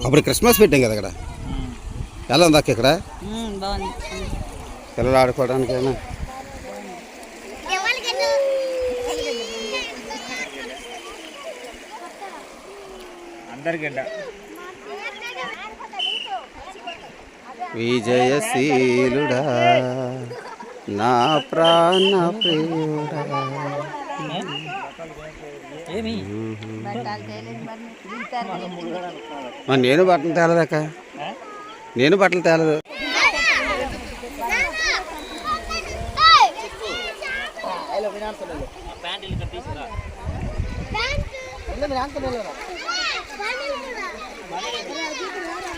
అప్పుడు క్రిస్మస్ పెట్టాం కదా ఇక్కడ. ఎలా ఉంది అక్క ఇక్కడ? పిల్లలు ఆడుకోవడానికైనా విజయశీలుడా నా ప్రాణ ప్రియుడా. నేను బట్టలు తేలదక్క, నేను బట్టలు తేలదు.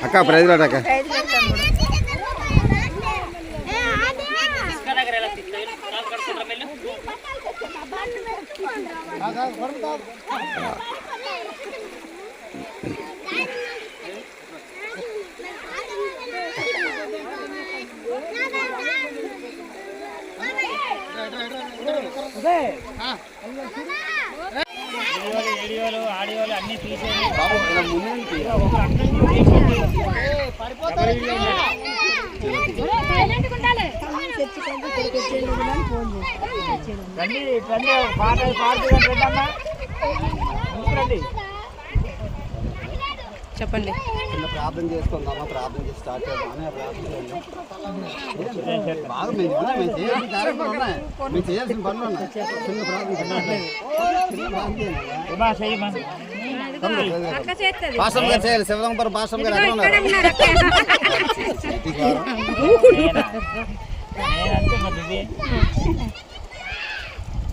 అక్క ప్రైజ్ రాట అక్క. వీడియోలు ఆడియోలు అన్ని తీసేది చెప్పండి. ప్రార్థన చేసుకుందామా, ప్రార్థన చేసి స్టార్ట్ చేద్దామని బాగా మేము చేయాల్సిన పనులు ఉన్నాయి. చిన్న పాసం గారు చేయాలి. శివరంపురం పాసం గారు ఎక్కడ ఉన్నారు?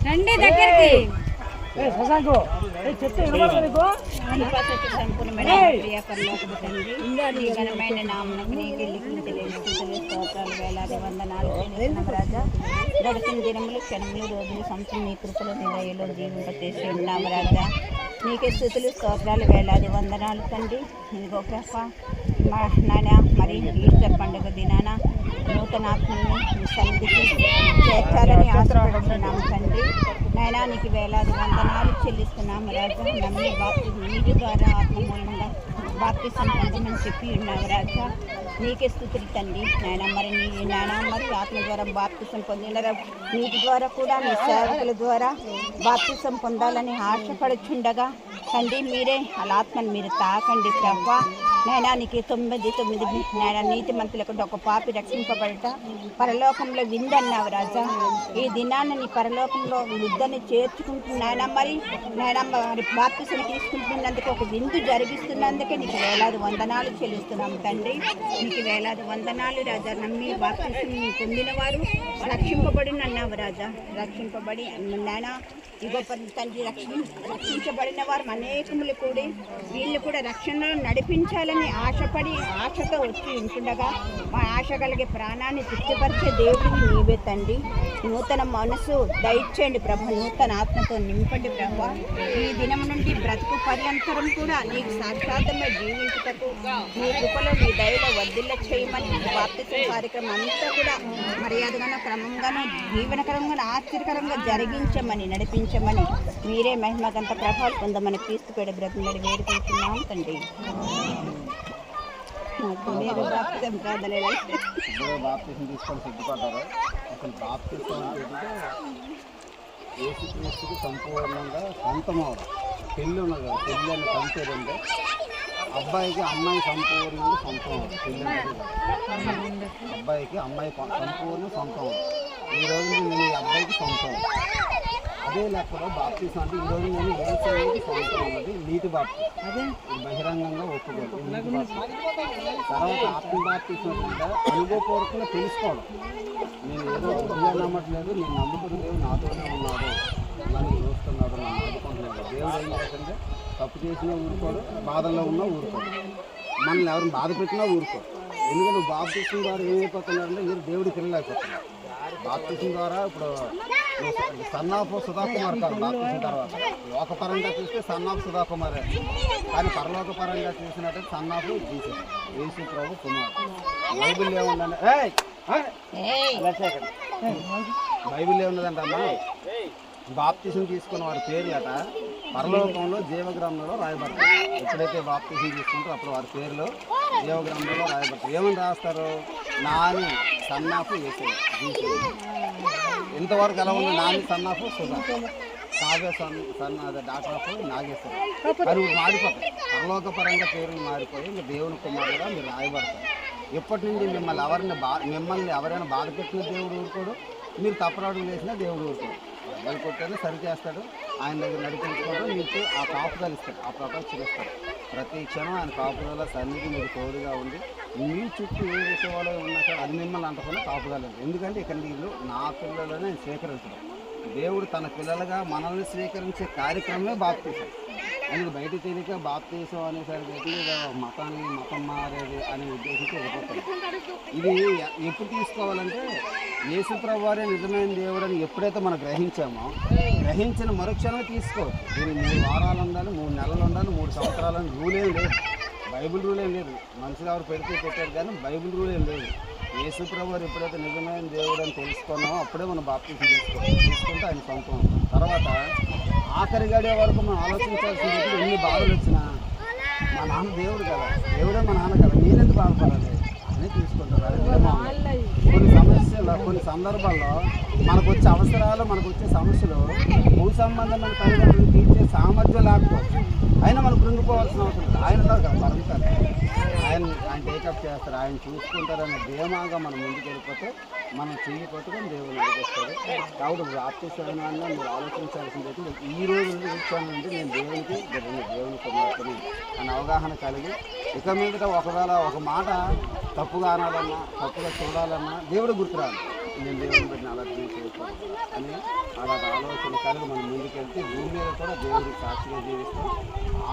రండి దగ్గరికి. ఘనమైన నామమునకు నీకు లిఖించలేని స్తుతులు స్తోత్రాలు వేలాది వందనాలు రాజా. గడిచిన దినములు క్షణములు రోజులు సంవత్సరం నీ కృపలో నీ దయలో జీవింపచేసి ఉన్నాము రాజా. నీకే స్తుతులు స్తోత్రాలు వేలాది వందనాలు తండ్రి. ఇదిగో ప్రభ నాయన మరి ఈస్టర్ పండుగ దినాన నూతనాత్మని మీ సన్నిధికి చేర్చాలని ఆశపడుతున్నాము తండ్రి. నాయన నీకు వేలాది వందనాలు చెల్లిస్తున్నాము రాజా. నమ్మి బాప్తి నీటి ద్వారా ఆత్మ మూలంగా బాప్తిసం పొందమని చెప్పి ఉన్నావు రాజా. నీకే స్తుతులు తండ్రి. నాయన మరి మరి ఆత్మ ద్వారా బాప్తిసం పొందిన నీటి ద్వారా కూడా మీ సేవకుల ద్వారా బాప్తిసం పొందాలని ఆశపడుచుండగా తండ్రి మీరే అలా ఆత్మను మీరు తాకండి ప్రభా. నాయన నీకు 99 నాయన నీతి మంతులకు ఒక పాపి రక్షింపబడట పరలోకంలో విందన్నావు రాజా. ఈ దినాన్ని నీ పరలోకంలో విద్దని చేర్చుకుంటున్నాయన మరి నాయన మరి బాప్తిసం తీసుకుంటున్నందుకు ఒక విందు జరిగిస్తున్నందుకే నీకు వేలాది వందనాలు చెల్లిస్తున్నాము తండ్రి. నీకు వేలాది వందనాలు రాజా. నమ్మి బాప్తిసం పొందిన వారు రక్షింపబడిన అన్నావు రాజా. రక్షింపబడి నాయన ఇగో తండ్రి రక్షించబడిన వారు అనేకములు కూడి వీళ్ళు కూడా రక్షణలో నడిపించాలని ఆశతో వచ్చి ఉంటుండగా మా ఆశ కలిగే ప్రాణాన్ని తృప్తిపరిచే దేవుడిని నీవే తండ్రి. నూతన మనసు దయచేయండి ప్రభ, నూతన ఆత్మతో నింపండి ప్రభ. ఈ దినం నుండి బ్రతుకు పర్యంతరం కూడా నీకు సాక్షాత్మై జీవించుటకు నీ కృపలో నీ దయలో వర్ధిల్ల చేయమని బాప్తిసం కార్యక్రమం అంతా కూడా మర్యాదగానో క్రమంగానో జీవనకరంగా ఆశ్చర్యకరంగా జరిగించమని నడిపించమని మీరే మహిమగంత ప్రభావాలు పొందమని క్రీస్తు పేడ బ్రతిమడి వేడుకుంటున్నాం తండ్రి. బాప్తిసం తీసుకొని సిద్ధపడ్డారు. అసలు బాప్తిసం అంటే యేసుక్రీస్తుకి సంపూర్ణంగా సొంతం అవడం. పెళ్ళి ఉన్నది కదా, పెళ్ళి అని కంపేరంటే అబ్బాయికి అమ్మాయి సంపూర్ణంగా సొంతం అవడం. పెళ్ళి అంటే అబ్బాయికి అమ్మాయి సంపూర్ణ సొంతం అవడం. ఈ రోజు నేను ఈ అబ్బాయికి సొంతం. అదే లెక్కలో బాప్తిసం అంటే ఈరోజు నేను ఏసయ్యకి సొంతం ఉన్నది నీటి బాప్తిసం. బహిరంగంగా ఒప్పుకోవాలి. తర్వాత ఆత్మ బాప్తిసం అంటే అనుభవపూర్వకంగా తెలుసుకోవడం. నేను ఏదో బుద్ధిగా నమ్మట్లేదు, నేను నమ్ముకున్న దేవుడు నాతోనే ఉన్నాడు, నన్ను చూస్తున్నాడు, నన్ను ఆదుకుంటున్నాడు. దేవుడు ఏం చేస్తుంటే తప్పు చేసినా ఊరుకోడు, బాధల్లో ఉన్నా ఊరుకోడు, మనల్ని ఎవరిని బాధ పెట్టినా ఊరుకోడు. ఎందుకంటే బాప్తిసం ద్వారా ఏమైపోతున్నారంటే మీరు దేవుడికి వెళ్ళలేకపోతున్నారు. బాప్తిసం ద్వారా ఇప్పుడు సన్ ఆఫ్ సుధాకుమార్ కాదు. బాప్తిసం తర్వాత లోకపరంగా చూస్తే సన్ ఆఫ్ సుధాకుమారే, కానీ పరలోకపరంగా చూసినట్టు son of Jesus, Yesu Prabhu Kumar. Bible ఏముందంటే బైబిల్ ఏమున్నదంటే అమ్మా బాప్తిసం తీసుకున్న వారి పేర్లు అట పరలోకంలో జీవగ్రంథంలో రాయబడతారు. ఎప్పుడైతే బాప్తిజం తీసుకుంటారో అప్పుడు వారి పేర్లు జీవగ్రంథంలో రాయబడతారు. ఏమని రాస్తారు? నాని సన్నాఫు యేసు. ఇంతవరకు ఎలా ఉంది? నాని సన్నాఫు సుధా, కావ్య అదే డాక్టర్ ఆఫ్ నాగేశ్వరం. అది మారిపోతాయి. పరలోకపరంగా పేర్లు మారిపోయి ఇంకా దేవుని కుమారులుగా మీరు రాయబడతారు. ఎప్పటి నుండి మిమ్మల్ని ఎవరైనా బాధ పెట్టిన దేవుడు ఊరుకోడు, మీరు తప్పరాడులు వేసినా దేవుడు ఊరుకోడు. వాళ్ళు కొట్టారు సరి చేస్తాడు, ఆయన దగ్గర నడిపించుకుంటూ మీకు ఆ కాపుదలు ఇస్తాడు, ఆ ప్రొటెక్షన్ ఇస్తాడు. ప్రతి క్షణం ఆయన కాపుదల సన్నిధి మీకు తోడుగా ఉండి మీ చుట్టూ ఏ విషయంలో ఉన్నా సరే అది మిమ్మల్ని అంటకుండా కాపుదలు. ఎందుకంటే ఇక్కడ వీళ్ళు నా పిల్లలనే స్వీకరించడం. దేవుడు తన పిల్లలుగా మనల్ని స్వీకరించే కార్యక్రమమే బాప్తీసం. అందుకు బయట తెలియక బాప్తీసం అనేసరికి మతం మారేది అనే ఉద్దేశంతో వెళ్ళిపోతుంది. ఇది ఎప్పుడు తీసుకోవాలంటే యేసుప్రభు వారే నిజమైన దేవుడు అని ఎప్పుడైతే మనం గ్రహించిన మరుక్షణమే తీసుకోవచ్చు. దీనికి 3 వారాలు ఉండాలి, 3 నెలలు ఉండాలి, 3 సంవత్సరాలు అని రూల్ ఏం లేదు. బైబిల్ రూల్ ఏం లేదు. మనుషులు ఎవరు పెట్టారు కానీ బైబిల్ రూల్ ఏం లేదు. యేసుప్రభు వారు ఎప్పుడైతే నిజమైన దేవుడు అని తెలుసుకున్నామో అప్పుడే మనం బాప్తీసం తీసుకుంటే ఆయన సొంతం. తర్వాత ఆఖరి గడియ వరకు మనం ఆలోచించాల్సింది ఎన్ని బాధలు వచ్చినా మా నాన్న దేవుడు కదా, దేవుడే మా నాన్న కదా, నేనెందుకు బాధపడాలి అని తీసుకుంటారు. కొన్ని సందర్భాల్లో మనకు వచ్చే అవసరాలు, మనకు వచ్చే సమస్యలు భూ సంబంధమైన తల్లిదండ్రులు తీర్చే సామర్థ్యం లేకపోవచ్చు. అయినా మనం కృంగిపోవాల్సిన అవసరం లేదు. ఆయన కదా పరంతారు, ఆయన టేకప్ చేస్తారు, ఆయన చూసుకుంటారనే ధీమాగా మనం ముందుకు వెళ్ళిపోతే మనం చెయ్యి పట్టుకొని దేవుని అడిగేస్తారు. కాబట్టి బాప్తీసం అన్న మీరు ఆలోచించాల్సింది అయితే ఈ రోజు నుండి నేను దేవుని కుమార్తెని అని అవగాహన కలిగి ఇక మీదట ఒకవేళ ఒక మాట తప్పుగా అనాలన్నా తప్పుగా చూడాలన్నా దేవుడు గుర్తురాలి. నేను దేవుని పెట్టిన ఆలోచన చేయకూడదు అని అలాంటి ఆలోచన కలిగి మనం ముందుకెళ్తే భూమి మీద కూడా దేవుడికి సాక్షిగా జీవిస్తాం.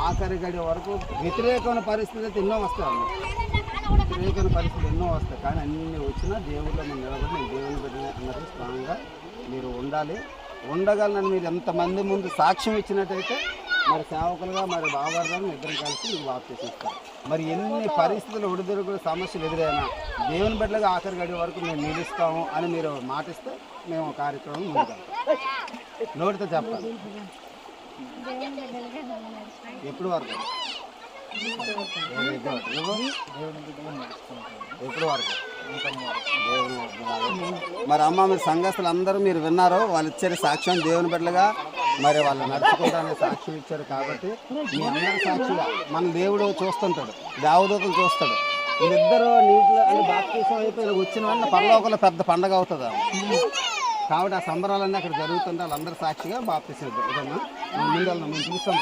ఆఖరి గడి వరకు వ్యతిరేకమైన పరిస్థితులు అయితే ఎన్నో వస్తాయి. వ్యతిరేకమైన పరిస్థితులు ఎన్నో వస్తాయి, కానీ అన్నీ వచ్చినా దేవుళ్ళో మనం నిలబడి నేను దేవుని పెట్టిన అన్నది స్ట్రాంగ్గా మీరు ఉండగలనని మీరు ఎంతమంది ముందు సాక్ష్యం ఇచ్చినట్టయితే మరి సేవకులుగా మరి బావగారు ఇద్దరు కలిసి మీకు బాప్తీసం ఇస్తారు. మరి ఎన్ని పరిస్థితులు ఒడిదుడుకులు సమస్యలు ఎదురైనా దేవుని బిడ్డలుగా ఆఖరి గడి వరకు మేము నిలుస్తాము అని మీరు మాటిస్తే మేము కార్యక్రమం ముందుకెళ్తాం. నోటితో చెప్పాలి. ఎప్పుడు వరకు? ఎప్పుడు వరకు? మరి అమ్మ మీరు సంఘస్థులు అందరూ మీరు విన్నారు, వాళ్ళు ఇచ్చారు సాక్ష్యం దేవుని బిడ్డలుగా మరి వాళ్ళు నడుచుకుంటారనే సాక్ష్యం ఇచ్చారు. కాబట్టి మీ అందరి సాక్షిగా మన దేవుడు చూస్తుంటాడు, దేవదూతలు చూస్తాడు. వీళ్ళిద్దరూ నీటిలో అని బాప్తీసం అయిపోయి వచ్చిన వల్ల పరలోకంలో పెద్ద పండగ అవుతుంది. కాబట్టి ఆ సంబరాలన్నీ అక్కడ జరుగుతుంటే వాళ్ళందరూ సాక్షిగా బాప్తీసం ఇదమ్మా ముందు మేము చూస్తాం.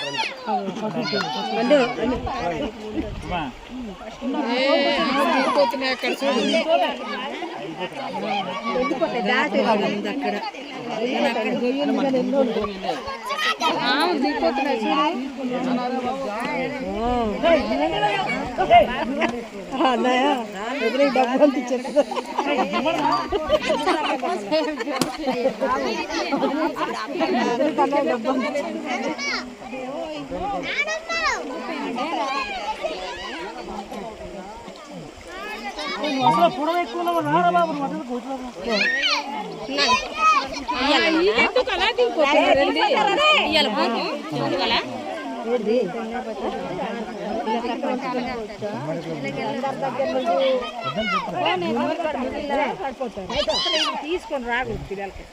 డబ్బు తీసుకొని రాకూడదు పిల్లలకి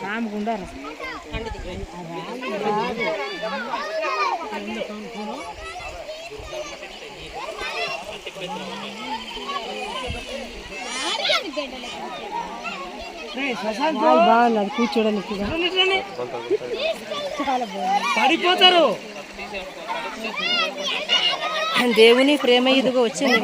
రామగుండారు. బాగున్నది కూర్చోడానికి పడిపోతారు. దేవుని ప్రేమ ఇదిగో వచ్చింది.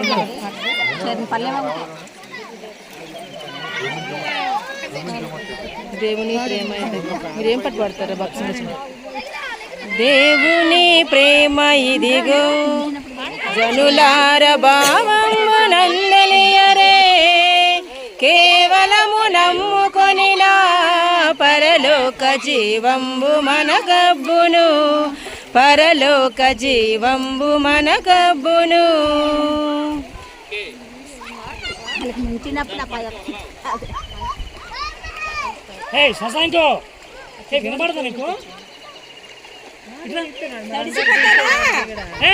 దేవుని ప్రేమ మీరేం పట్టు పడతారా భక్తి? దేవుని ప్రేమ ఇదిగో జనులార భావమునందలియరే, కేవలము నమ్ముకొనినా పరలోక జీవంబు మనగబ్బును, పరలోక జీవంబు మనగబ్బును. శశాంకు వినపడతా నీకు?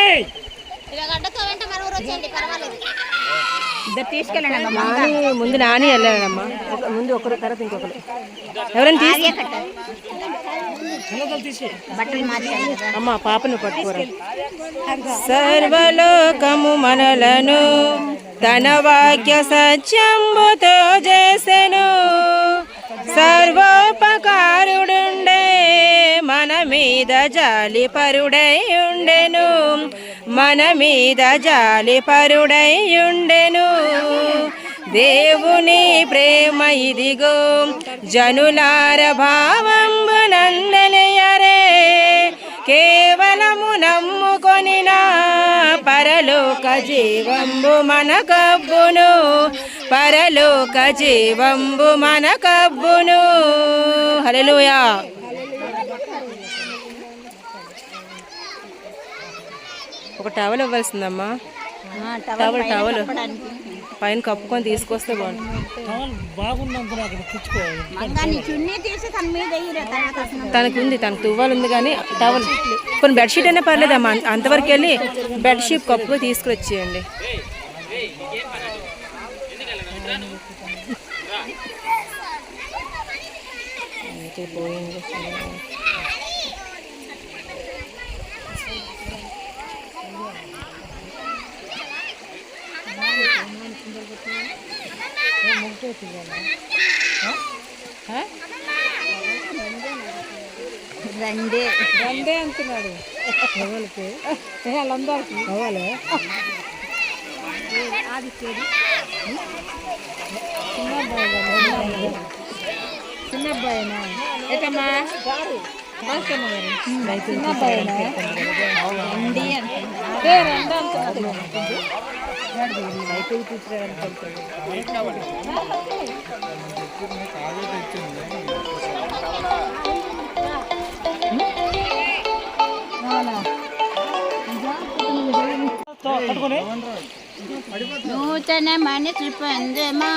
ఏయ్ ఇద్దరు తీసుకెళ్ళండి నాని ముందు నాని వెళ్ళాడమ్మా ముందు ఒకరు తర్వాత ఇంకొకరు ఎవరైనా బట్టలు మార్చాలి కదా. అమ్మ పాపను పట్టుకోరా. సర్వలోకము మనలను తన వాక్య సత్యంబుతో చేసెను, సర్వోపకారుడుండే మన మీద జాలి పరుడై ఉండెను, మన మీద జాలి పరుడై ఉండెను. దేవుని ప్రేమ ఇదిగో జనులార భావంబునందలియరే, కేవలము నమ్ముకొనిన పరలోక జీవంబు మన కబ్బును, పరలోక జీవంబు మన కబ్బును. హల్లెలూయా. ఒక టవల్ ఇవ్వాల్సిందమ్మా, టవల్ టవల్ పైన కప్పుకొని తీసుకొస్తే బాగుంటుంది. తనకు ఉంది, తనకు తువ్వాలి ఉంది కానీ టవల్ కొన్ని బెడ్షీట్ అయినా పర్లేదమ్మా, అంతవరకు వెళ్ళి బెడ్షీట్ కప్పు తీసుకొచ్చేయండి. రండే రండే అంటున్నాడు ఎవరికి వాళ్ళందరికి అవ్వాలి. చిన్న అబ్బాయినా ఏటమ్మా చిన్న అబ్బాయినా రండి అదే రెండు అంటున్నాడు. సైకిల్ తీసుకురావడానికి నూతన మనసు పొందమా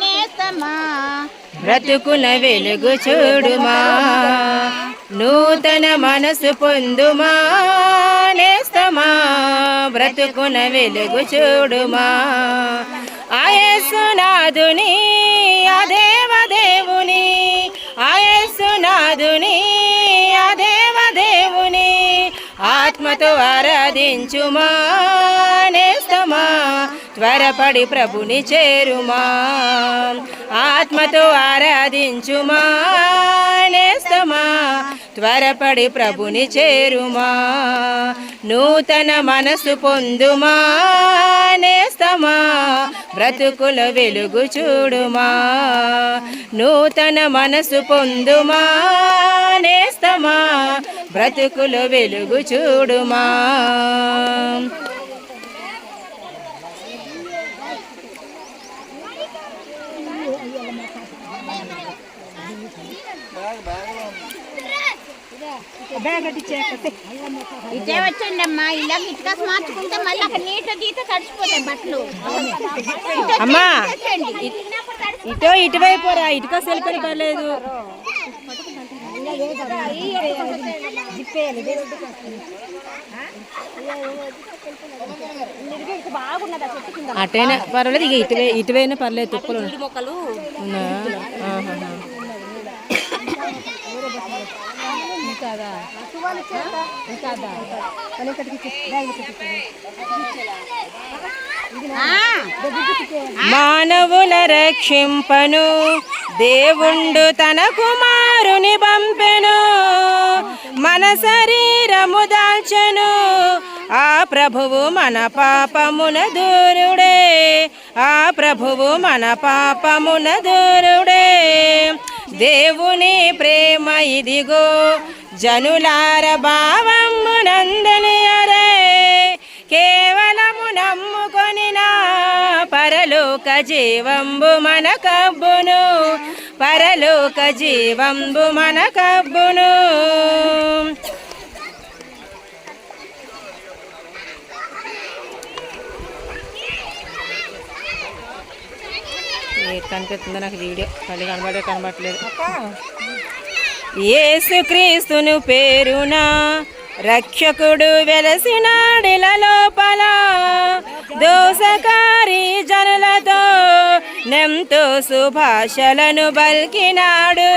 నేస్తమా, బ్రతుకున వెలుగు చూడుమా, నూతన మనసు పొందుమా నేస్తమా, బ్రతుకున వెలుగు చూడుమా. ఆయస్సునాథుని ఆ దేవదేవుని, ఆయస్సునాథుని ఆ దేవదేవుని ఆత్మతో ఆరాధించుమా నేస్తమా, త్వరపడి ప్రభుని చేరుమా. ఆత్మతో ఆరాధించుమా నేస్తమా, త్వరపడి ప్రభుని చేరుమా. నూతన మనసు పొందుమా నేస్తమా, బ్రతుకుల వెలుగు చూడుమా. నూతన మనసు పొందుమా నేస్తమా, బ్రతుకుల వెలుగు చూడుమా. ఇదే వచ్చండి అమ్మా, ఇలా ఇటుక మార్చుకుంటే మళ్ళీ అక్కడ నీట గీత తడిచిపోతాయి బట్టలు. అమ్మా ఇటో ఇటువైపోరా, ఇటుక సెల్పని పర్లేదు. అటైనా పర్వాలేదు, ఇక ఇటువైనా పర్లేదు. తుప్పలు ఉన్నా మానవుల రక్షింపను దేవుండు తన కుమారుని పంపెను, మన శరీరము దాల్చెను ఆ ప్రభువు మన పాపమున దూరుడే, ఆ ప్రభువు మన పాపమున దూరుడే. దేవుని ప్రేమ ఇదిగో జనులార భావమునందలియరే, కేవలము నమ్ముకొనిన పరలోక జీవంబు మన కబ్బును, పరలోక జీవంబు మన కబ్బును. కనిపిస్తుందో నాకు వీడియో, మళ్ళీ కనబడట్లేదు. యేసుక్రీస్తును పేరున రక్షకుడు వెలసినాడిల లోపల దోసకారి జనులతో నెంతో సుభాషలను బల్కినాడు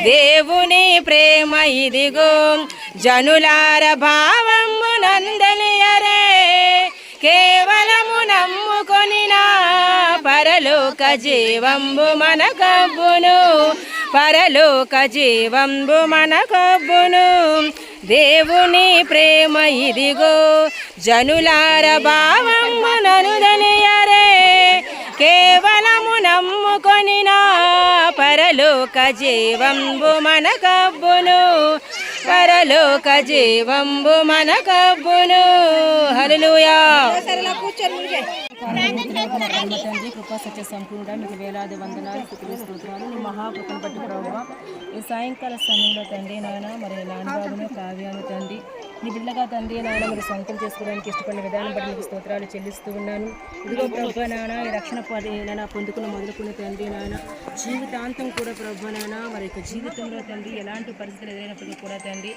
దేవుని ప్రేమ ఇదిగో జనులార భావము నందలియరే కేవలము నమ్ముకొనినా పరలోక జీవంబు మనకబ్బును దేవుని ప్రేమ ఇదిగో జనులార భావము ననుదలియరే కేవలము నమ్ముకొనినా పరలోక జీవంబు మనకబ్బును హల్లెలూయా. తండ్రి కృపా సత్య సంపూర్ణ మీకు వేలాది వందనాలు స్తుతులు స్తోత్రాలు. నీ మహాకృపను బట్టి ప్రభువా ఈ సాయంకాల సమయంలో తండ్రి నాయన మరి నాన్నబాబును కావ్యాను తండ్రి నీ బిడ్డగా తండ్రి నాయన మరి సొంతం చేసుకోవడానికి ఇష్టపడిన విధానం బట్టి మీకు స్తోత్రాలు చెల్లిస్తూ ఉన్నాను. ఇదిగో ప్రభు నాయన ఈ రక్షణ నాయన పొందుకున్న మొదలుకున్న తండ్రి నాయన జీవితాంతం కూడా ప్రభు నాయన మరి జీవితంలో తండ్రి ఎలాంటి పరిస్థితులు ఎదురైనప్పటికీ కూడా తండ్రి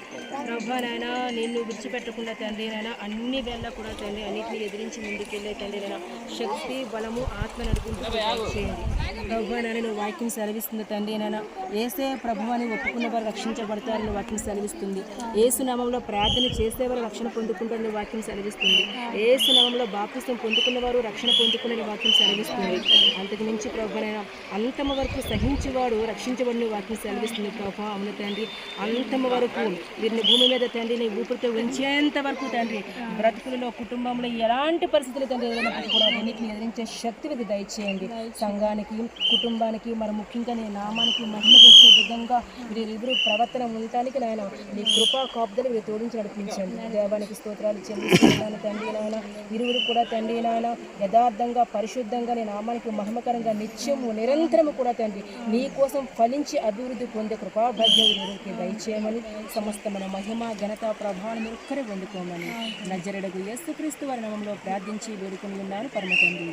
ప్రభు నాయన నిన్ను విడిచిపెట్టకుండా తండ్రి నాయన అన్ని వేళ కూడా తండ్రి అన్నింటినీ ఎదిరించి ముందుకెళ్ళే తండ్రి నాయన శక్తి బలము ఆత్మ నడిపింపు చేయండి ప్రభు నాయన నువ్వు వాక్యం సెలవిస్తుంది తండ్రి నాయన ఏసే ప్రభువాన్ని ఒప్పుకున్న వారు రక్షించబడతారని వాక్యం సెలవిస్తుంది. ఏసు నామంలో ప్రార్థన చేసేవారు రక్షణ పొందుకుంటారని వాక్యం సెలవిస్తుంది. ఏసు నామంలో బాప్తిసం పొందుకున్న వారు రక్షణ పొందుకునే వాక్యం సెలవిస్తుంది. అంతకు మించి ప్రభువైన అంతమ వరకు సహించేవాడు రక్షించబడిన వాక్యం సెలవిస్తుంది. ప్రభు అమ్మ తండ్రి అంతమ వరకు వీరిని భూమి మీద తండ్రి నీ ఊపిరితో ఉంచేంత వరకు తండ్రి బ్రతుకులలో కుటుంబంలో ఎలాంటి పరిస్థితులు తండ్రి ఏదైనప్పటికీ కూడా అన్నింటిని ఎదిరించే శక్తి విధి దయచేయండి. సంఘానికి కుటుంబానికి మరి ముఖ్యంగా నీ నామానికి మహిమ తెచ్చే విధంగా వీరిద్దరూ ప్రవర్తన ఉండటానికి నాయన నీ కృపా కాపుదలు వీరు తోడించి నడిపించండి. దేవానికి స్తోత్రాలు చెల్లిస్తున్నాను తండ్రి నాయన. ఇరువురు కూడా తండ్రి నాయన యథార్థంగా పరిశుద్ధంగా నీ నామానికి మహిమకరంగా నిత్యము నిరంతరము కూడా తండ్రి నీ కోసం ఫలించి అభివృద్ధి పొందే కృపాభాగ్యం వీరికి దయచేయమని సమస్తమైన మహిమ ఘనత ప్రభావం మీరు ఒక్కరే పొందుకోమని నజరేయుడగు యేసుక్రీస్తు వారి నామములో ప్రార్థించి వేడుకొని ఉన్నాను పరమ తండ్రి.